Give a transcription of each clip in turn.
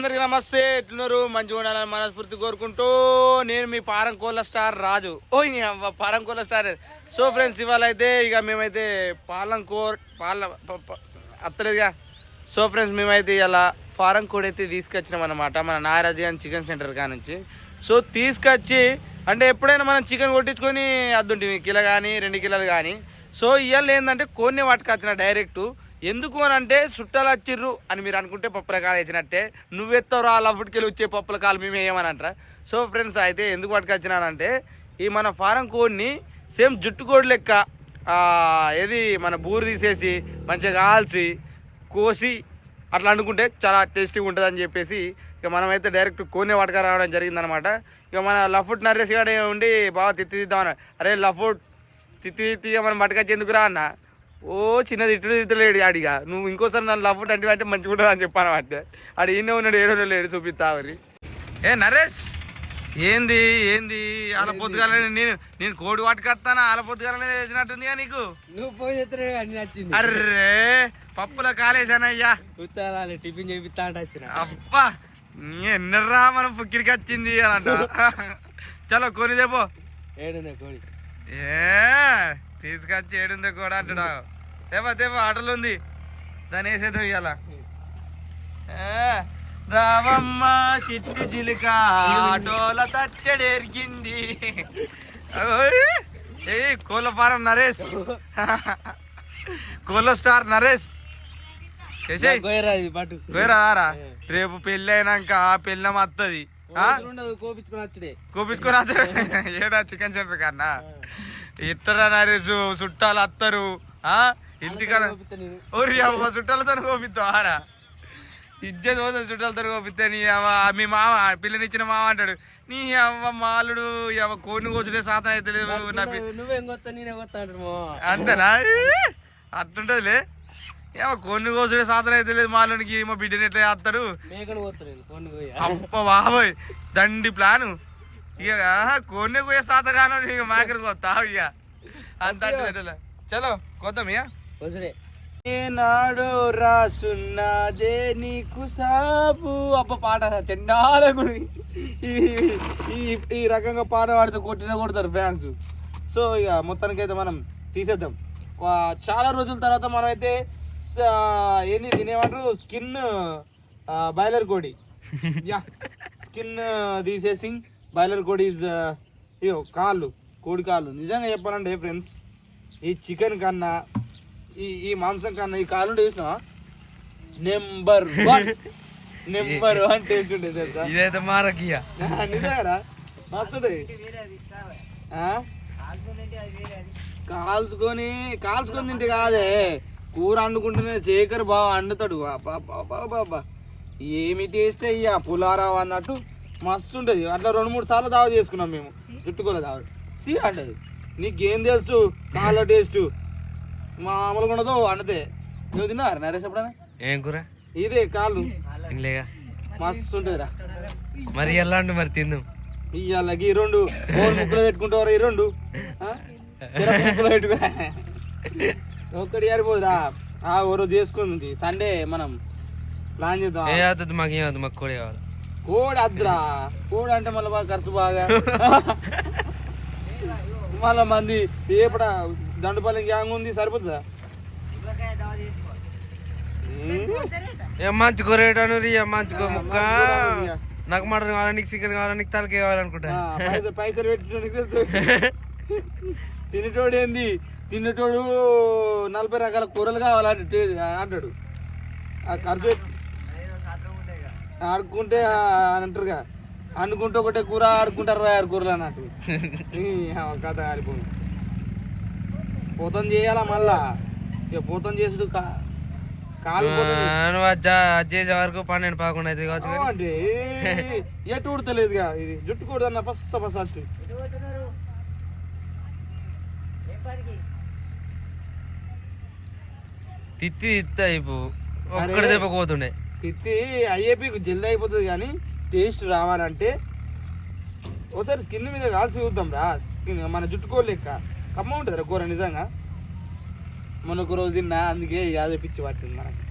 అందరికి నమస్తే. ఎట్లున్నారు? మంచిగా ఉండాలని మనస్ఫూర్తి కోరుకుంటూ నేను మీ పారం కోళ్ళ స్టార్ రాజు. పారం కోళ్ళ స్టార్. సో ఫ్రెండ్స్, ఇవాళ అయితే ఇక మేమైతే అత్తలేదుగా. సో ఫ్రెండ్స్, మేమైతే ఇలా ఫారం కోడి అయితే తీసుకొచ్చినాం అనమాట మన నారాజీ అని చికెన్ సెంటర్ కా నుంచి. సో తీసుకొచ్చి అంటే ఎప్పుడైనా మనం చికెన్ కొట్టించుకొని అద్దుంటుంది కిలో కానీ 2 కిలోలు కానీ. సో ఇవాళ ఏంటంటే కోడిని పట్టుకొచ్చిన డైరెక్ట్. ఎందుకు అని అంటే చుట్టాలు వచ్చిర్రు అని మీరు అనుకుంటే పప్పుల కాలు వేసినట్టే, నువ్వెత్తావు రా లఫ్ట్కెళ్ళి వచ్చే పప్పుల కాలు మేము వేయమని అంటారా. సో ఫ్రెండ్స్, అయితే ఎందుకు పట్టుకొచ్చినానంటే ఈ మన ఫారం కోడిని సేమ్ జుట్టు కోడి లెక్క ఏది మన బూరు తీసేసి మంచిగా కాల్చి కోసి అట్లా అనుకుంటే చాలా టేస్టీగా ఉంటుంది అని చెప్పేసి ఇక మనమైతే డైరెక్ట్ కోడిని పట్టుక రావడం జరిగిందనమాట. ఇక మన లఫ్ట్ నరేష్ గారు ఉండి బాగా తిద్దామని, అరే లఫ్ట్ తిత్తి మనం పట్టుకొచ్చేందుకు రా అన్న. ఓ చిన్నది తిట్టలేడు ఆడిగా, నువ్వు ఇంకోసారి నన్ను లఫ్ట్ అంటే మంచిగా ఉంటుంది అని చెప్పాను. అంటే ఆడు ఈయన ఉన్నాడు, ఏడో లేడు చూపిస్తావరి. ఏ నరేష్, ఏంది ఆల పొద్దుగాల నేను కోడి పట్టుకొస్తానా ఆల పొద్దుగాలనే వేసినట్టుందిగా నీకు. నువ్వు పోయి నచ్చింది. అర్రే పప్పుల కాలేసానయ్యా, టిఫిన్ చేపిస్తా అంటే వచ్చిన. అబ్బా ఎన్నర్రా మనం పుక్కిడికి వచ్చింది అని అంట. చలో కొని దేపో. ఏడుందా కోడి? తీసుకొచ్చి ఏడుందో కూడా అంటాడు. దేపో ఆటలు ఉంది, దాన్ని వేసేద్దాం ఇవాళ. రావమ్మ చిట్టి చిలుక ఆటోల తట్టెడెరికింది. ఏ కోళ్ళ ఫారం నరేష్, కోళ్ళ స్టార్ నరేష్ పోయిరారా. రేపు పెళ్ళి అయినాక పెళ్ళం వస్తుంది, కోపించుకొని ఏడా చికెన్ సెంటర్ కన్నా ఇట్టరా నరేష్. చుట్టాలు వస్తారు ఇంటికన్నా. ఓరి అమ్మ చుట్టాలతో కోపిస్తావారా? ఇజ్జత్ పోతుంది చుట్టాలతో కోపిస్తే. నీ మీ మామ పిల్లనిచ్చిన మామ అంటాడు, నీ అవ్వ మాలుడు కోడిని కోచుడే సాధన అయితే అంతేనా? అట్లుంటదిలే. కోడిని కోసుడే సాధన అయితే లేదు మాలోనికి. మా బిడ్డని ఎట్లా చేస్తాడు? అప్ప బాబోయ్ దండి ప్లాను. ఇక కోడిని కోసే సాత కాను, ఇక మేకలు కొత్తావు ఇక అంత. చలో కొత్తాం ఇక. ఏనాడు రాసున్నదే నీకు సాబు. అప్ప పాట చెండాల ఈ రకంగా పాట పాడితే కొడతారు ఫ్యాన్స్. సో ఇక మొత్తానికైతే మనం తీసేద్దాం. చాలా రోజుల తర్వాత మనమైతే ఏంది తినేమంటారు, స్కిన్ బాయిలర్ కోడి. స్కిన్ తీసేసి బాయిలర్ కోడి కోడి కాళ్ళు. నిజంగా చెప్పాలంటే ఫ్రెండ్స్, ఈ చికెన్ కన్నా ఈ మాంసం కన్నా ఈ కాళ్ళు వేసిన నెంబర్ 1 టేస్ట్ ఉంటుంది తెలుసా. ఇదైతే మారకియా నిజంగా మస్తుంటది. కాల్చుకొని తింటే కాదే, కూర వండుకుంటేనే చేకర్ బాగా వండుతాడు. బాబా ఏమి టేస్ట్ అయ్యా పులారావు అన్నట్టు మస్తు ఉంటుంది. అట్లా 2-3 సార్లు దావ చేసుకున్నాం మేము. చుట్టుకోలే దావ సి అంటది. నీకేం తెలుసు కాళ్ళ టేస్ట్ మామూలుగా ఉండదు వండితే. నువ్వు తిన్నావు నరేష్ ఎప్పుడైనా? ఏం కూర? ఇదే కాళ్ళు తినలేగా, మస్తు ఉంటుందిరా. మరి ఎలా అండి మరి తిందాం. ఇయ్యాలకి 2 ముక్కలు పెట్టుకుంటారు. ఈ 2 ముక్కలు పెట్టుకో, ఒక్కటి సరిపోదురా. ఓ రోజు చేసుకుంది సండే మనం ప్లాన్ చేద్దాం. మాకు ఏమవుతుంది, మాకు కోడి కావాలి. కోడి అద్దురా, కోడి అంటే మళ్ళీ బాగా ఖర్చు బాగా. మళ్ళా మంది ఏపడ దండుపల్లి గ్యాంగ్ ఉంది, సరిపోతుందా? మంచి కూరేటాను మంచి ముక్క. నాకు మటన్ కావాలి, నీకు చికెన్ కావాలి, నీకు తలకి కావాలనుకుంటా. పైసలు పెట్టుకోవడానికి తినేటోడు ఏంది, తినేటోడు 40 రకాల కూరలు కావాలంటే అంటాడు. ఆ ఖర్చు ఆడుకుంటే అంటారుగా, అనుకుంటే ఒకటే కూర ఆడుకుంటారు 6 కూరలు అన్నట్టు. కథ ఆడిపోయి పోతం చేయాలా మళ్ళా. ఇక పోతం చేసుడు కాలు చేసే వరకు 12-11 అయితే కావచ్చు. అంటే ఎటు ఉడతలేదుగా, ఇది జుట్టు కూడా పస్సచ్చు. తిత్తి ఒక్కడి దెబ్బపోతుండే. తిత్తి అయ్యేపి జల్దీ అయిపోతుంది, కానీ టేస్ట్ రావాలంటే ఒకసారి స్కిన్ మీద కాల్చి చూద్దాం రా. స్కిన్ మన జుట్టుకోలు లెక్క కమ్మ ఉంటుంది రా కూర. నిజంగా మొన్న ఒక రోజు తిన్నా, అందుకే యాద పిచ్చి పట్టింది మనకి.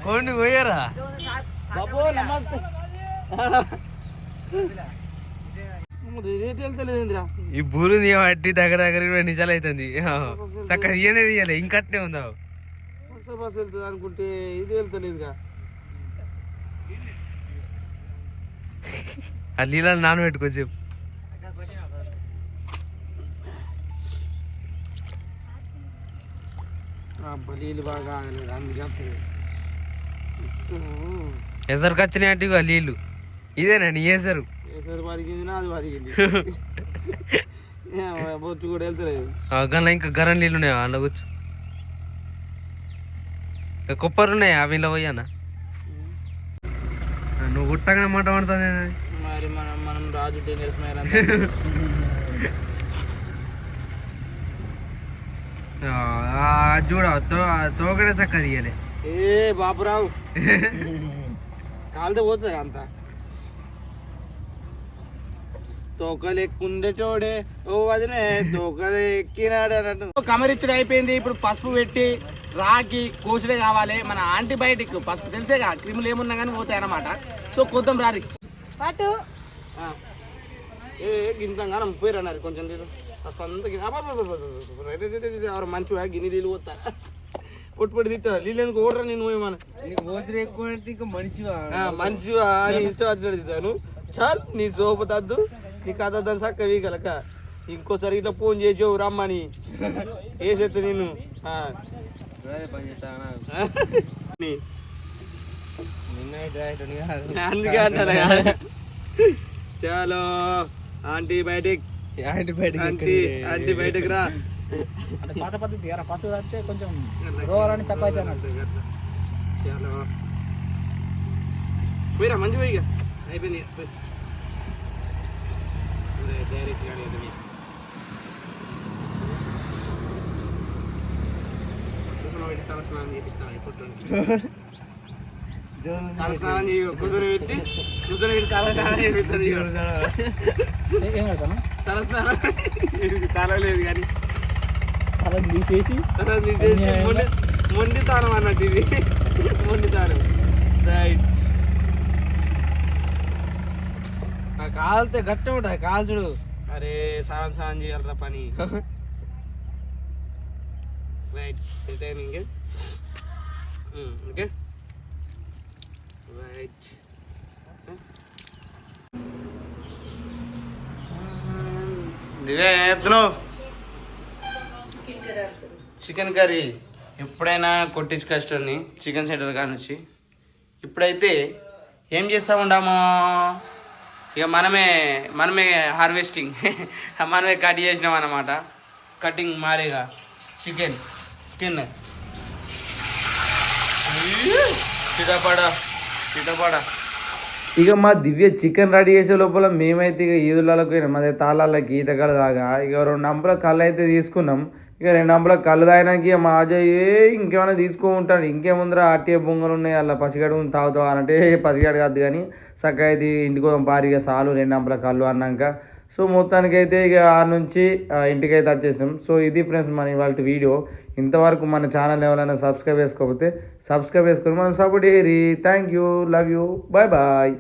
కోడిని పోయారా బాబు నమస్తే రేట్ వెళ్తలేదురా ఈ బూరుంది ఏమట్టి దగ్గర 2 నిమిషాలు అవుతుంది చక్కగా ఇయ్యనే తీయాలి ఇంకట్నే ఉందా బస్ వెళ్తుంది అనుకుంటే ఇది వెళ్తలేదుగా ఆ నీళ్ళని నానబెట్టుకోవచ్చు నీళ్ళు బాగా ఆగలేదు అందుకే ఎసరికి వచ్చినాయి అంటే ఇగో నీళ్ళు ఇదేనా నీ ఎసరు ఏసారి వారికింది నాది వారికింది బొచ్చు కూడా వెళ్తలేదు గల్ల ఇంకా గరం నీళ్ళు ఉన్నాయా అందులో కూర్చో కొప్పరు ఉన్నాయా అవిలో పోయానా నువ్వు గుట్టగానే మాట పడుతుంది మరి మనం రాజు టెన్నిస్ చూడ తోకడే చక్కగా తీయాలి ఏ బాపురావు కాలితే పోతుంది అంతా తోకలు ఎక్కుండేటోడే ఓ వదిలే తోకలు ఎక్కినాడు అన్నట్టు కమరిచ్చుడు అయిపోయింది ఇప్పుడు పసుపు పెట్టి రాకి కోసుడే కావాలి మన యాంటీబయాటిక్ పసుపు తెలిసేగా క్రిములు ఏమున్నా కానీ పోతాయి అన్నమాట సో కొద్దాం రారి పాటు ఏ గింతంగా పోయిరన్నారు కొంచెం నీళ్ళు ఎవరు మంచిగా గిన్నె నీళ్ళు పోతా పొట్టు పొట్టి తిట్టా నీళ్ళు ఎందుకు ఓడరా నేను ఏమన్నా ఎక్కువ ఇంకా మంచివా మంచిగా నీ ఇష్టం వచ్చినట్టు తిట్టాను చాలు నీ సోపు తద్దు నీ కథ దాని చక్క వీగలక ఇంకోసారి ఇట్లా ఫోన్ చేసావు రమ్మని వేసేస్తా నేను అందుకే అంటారా చాలో యాంటీబయాటిక్ యాంటీబయాటిక్ రా అంటే పాత పద్ధతి పశువు అంటే కొంచెం రోగాలని తక్కువ అయితే అన్నట్టు చాలో పోయిరా మంచి పోయి ఇక అయిపోయింది డైరెక్ట్ గానే తలస్నానం చేపిస్తాను తలస్నానం కూర్చొని పెట్టి తలస్నానం చేపిస్తాను ఏం పెడతాను తలస్నానం తల లేదు కానీ అలా తీసేసి మొండి తానం అన్నట్టు ఇది మొండి తానం రైట్ కాలితే గట్టి ఉంటుంది కాల్చుడు అరే సాయం చేయాలరా పని right set timing okay right దివే ఎత్తున్నావు చికెన్ కర్రీ ఎప్పుడైనా కొట్టించు కష్టాన్ని చికెన్ సెంటర్ కానిచ్చి ఇప్పుడైతే ఏం చేస్తామంటామో ఇక మనమే హార్వెస్టింగ్ మనమే కట్ చేసినాం అన్నమాట కటింగ్ మారేగా చికెన్ స్కిన్ చిటపడ ఇక మా దివ్య చికెన్ రెడీ చేసే లోపల మేమైతే ఇక ఈదులకు పోయినాం అదే తాళాలకి ఈతకాలు దాకా ఇక 2 అంబుల కళ్ళు అయితే తీసుకున్నాం ఇక 2 అంబుల కళ్ళు తాగినాక మా అజయ్ ఇంకేమైనా తీసుకుంటాడు ఇంకేముందిరా అట్టే బొంగలు ఉన్నాయి అలా పసిగడు తాగుతావు అంటే పసిగడు కాదు కానీ చక్కగా అయితే ఇంటికి పోదాం పారిగా చాలు 2 అంబుల కళ్ళు అన్నాక సో మొత్తానికైతే ఇక ఆ నుంచి ఇంటికైతే వచ్చేసినాం సో ఇది ఫ్రెండ్స్ మన ఇవాళ వీడియో ఇంతవరకు మన ఛానల్ ఎవరైనా సబ్స్క్రైబ్ చేసుకోకపోతే సబ్స్క్రైబ్ చేసుకొని మనం సపోర్ట్ చేయరి thank you love you bye bye